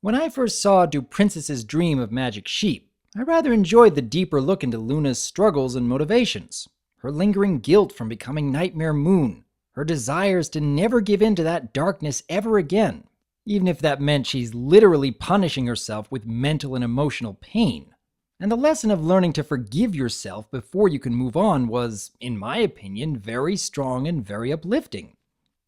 When I first saw Do Princesses Dream of Magic Sheep, I rather enjoyed the deeper look into Luna's struggles and motivations, her lingering guilt from becoming Nightmare Moon, her desires to never give in to that darkness ever again, even if that meant she's literally punishing herself with mental and emotional pain. And the lesson of learning to forgive yourself before you can move on was, in my opinion, very strong and very uplifting.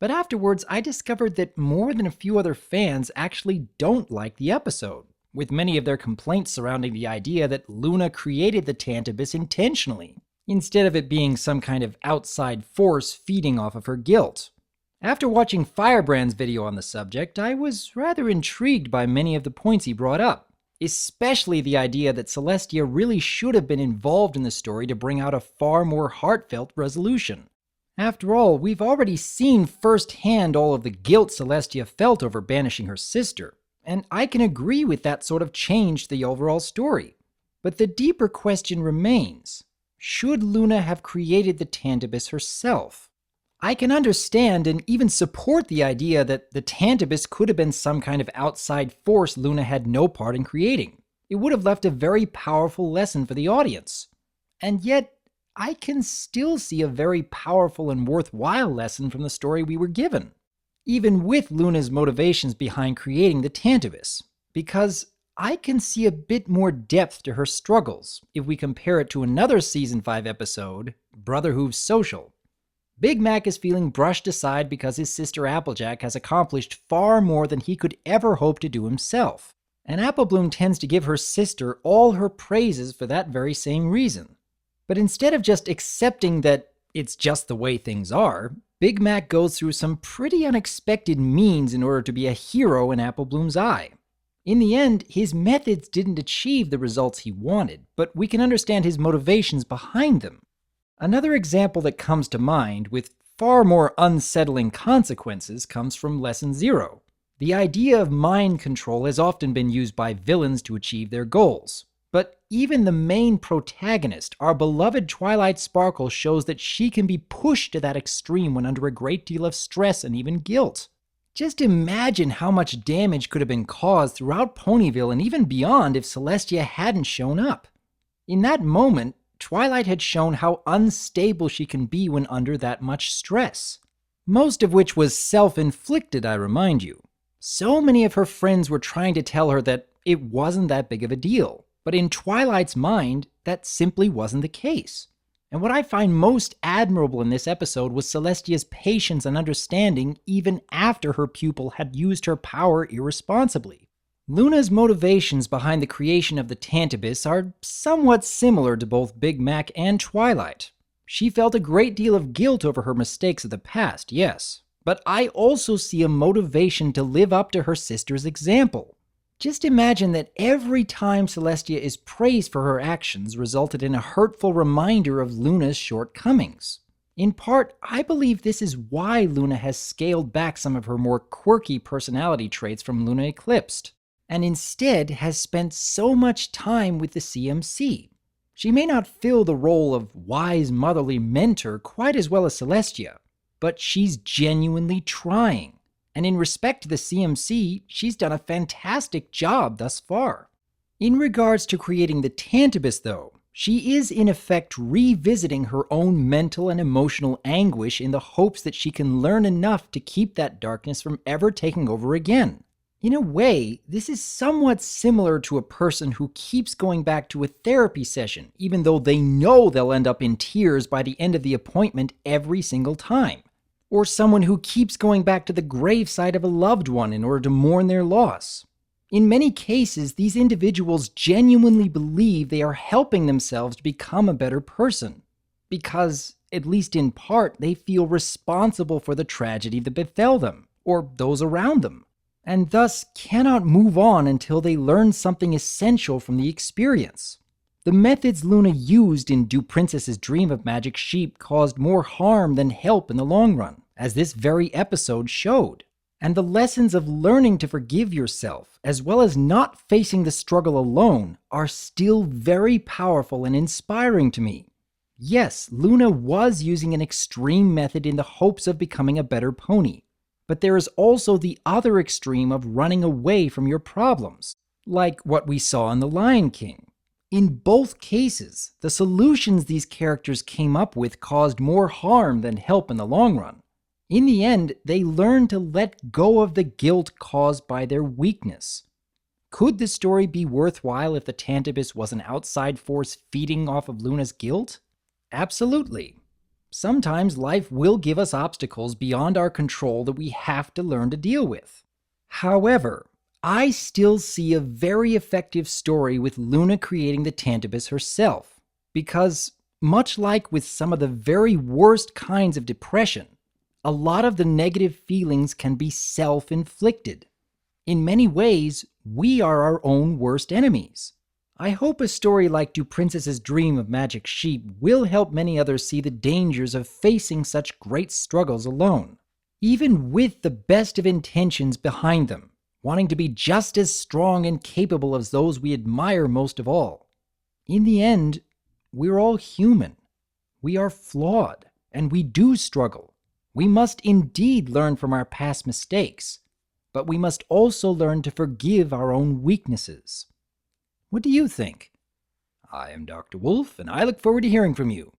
But afterwards, I discovered that more than a few other fans actually don't like the episode, with many of their complaints surrounding the idea that Luna created the Tantabus intentionally, instead of it being some kind of outside force feeding off of her guilt. After watching Firebrand's video on the subject, I was rather intrigued by many of the points he brought up, especially the idea that Celestia really should have been involved in the story to bring out a far more heartfelt resolution. After all, we've already seen firsthand all of the guilt Celestia felt over banishing her sister, and I can agree with that sort of change to the overall story. But the deeper question remains, should Luna have created the Tantabus herself? I can understand and even support the idea that the Tantabus could have been some kind of outside force Luna had no part in creating. It would have left a very powerful lesson for the audience. And yet, I can still see a very powerful and worthwhile lesson from the story we were given, even with Luna's motivations behind creating the Tantabus, because I can see a bit more depth to her struggles if we compare it to another Season 5 episode, Brotherhood's Social. Big Mac is feeling brushed aside because his sister Applejack has accomplished far more than he could ever hope to do himself, and Applebloom tends to give her sister all her praises for that very same reason. But instead of just accepting that it's just the way things are, Big Mac goes through some pretty unexpected means in order to be a hero in Applebloom's eye. In the end, his methods didn't achieve the results he wanted, but we can understand his motivations behind them. Another example that comes to mind, with far more unsettling consequences, comes from Lesson 0. The idea of mind control has often been used by villains to achieve their goals. But even the main protagonist, our beloved Twilight Sparkle, shows that she can be pushed to that extreme when under a great deal of stress and even guilt. Just imagine how much damage could have been caused throughout Ponyville and even beyond if Celestia hadn't shown up. In that moment, Twilight had shown how unstable she can be when under that much stress. Most of which was self-inflicted, I remind you. So many of her friends were trying to tell her that it wasn't that big of a deal. But in Twilight's mind, that simply wasn't the case. And what I find most admirable in this episode was Celestia's patience and understanding even after her pupil had used her power irresponsibly. Luna's motivations behind the creation of the Tantabus are somewhat similar to both Big Mac and Twilight. She felt a great deal of guilt over her mistakes of the past, yes. But I also see a motivation to live up to her sister's example. Just imagine that every time Celestia is praised for her actions resulted in a hurtful reminder of Luna's shortcomings. In part, I believe this is why Luna has scaled back some of her more quirky personality traits from Luna Eclipsed, and instead has spent so much time with the CMC. She may not fill the role of wise motherly mentor quite as well as Celestia, but she's genuinely trying. And in respect to the CMC, she's done a fantastic job thus far. In regards to creating the Tantabus, though, she is in effect revisiting her own mental and emotional anguish in the hopes that she can learn enough to keep that darkness from ever taking over again. In a way, this is somewhat similar to a person who keeps going back to a therapy session, even though they know they'll end up in tears by the end of the appointment every single time. Or someone who keeps going back to the graveside of a loved one in order to mourn their loss. In many cases, these individuals genuinely believe they are helping themselves to become a better person, because, at least in part, they feel responsible for the tragedy that befell them, or those around them, and thus cannot move on until they learn something essential from the experience. The methods Luna used in Do Princesses Dream of Magic Sheep caused more harm than help in the long run, as this very episode showed. And the lessons of learning to forgive yourself, as well as not facing the struggle alone, are still very powerful and inspiring to me. Yes, Luna was using an extreme method in the hopes of becoming a better pony. But there is also the other extreme of running away from your problems, like what we saw in The Lion King. In both cases, the solutions these characters came up with caused more harm than help in the long run. In the end, they learned to let go of the guilt caused by their weakness. Could the story be worthwhile if the Tantabus was an outside force feeding off of Luna's guilt? Absolutely. Sometimes life will give us obstacles beyond our control that we have to learn to deal with. However, I still see a very effective story with Luna creating the Tantabus herself, because, much like with some of the very worst kinds of depression, a lot of the negative feelings can be self-inflicted. In many ways, we are our own worst enemies. I hope a story like Do Princesses Dream of Magic Sheep will help many others see the dangers of facing such great struggles alone, even with the best of intentions behind them, wanting to be just as strong and capable as those we admire most of all. In the end, we're all human. We are flawed, and we do struggle. We must indeed learn from our past mistakes, but we must also learn to forgive our own weaknesses. What do you think? I am Dr. Wolf, and I look forward to hearing from you.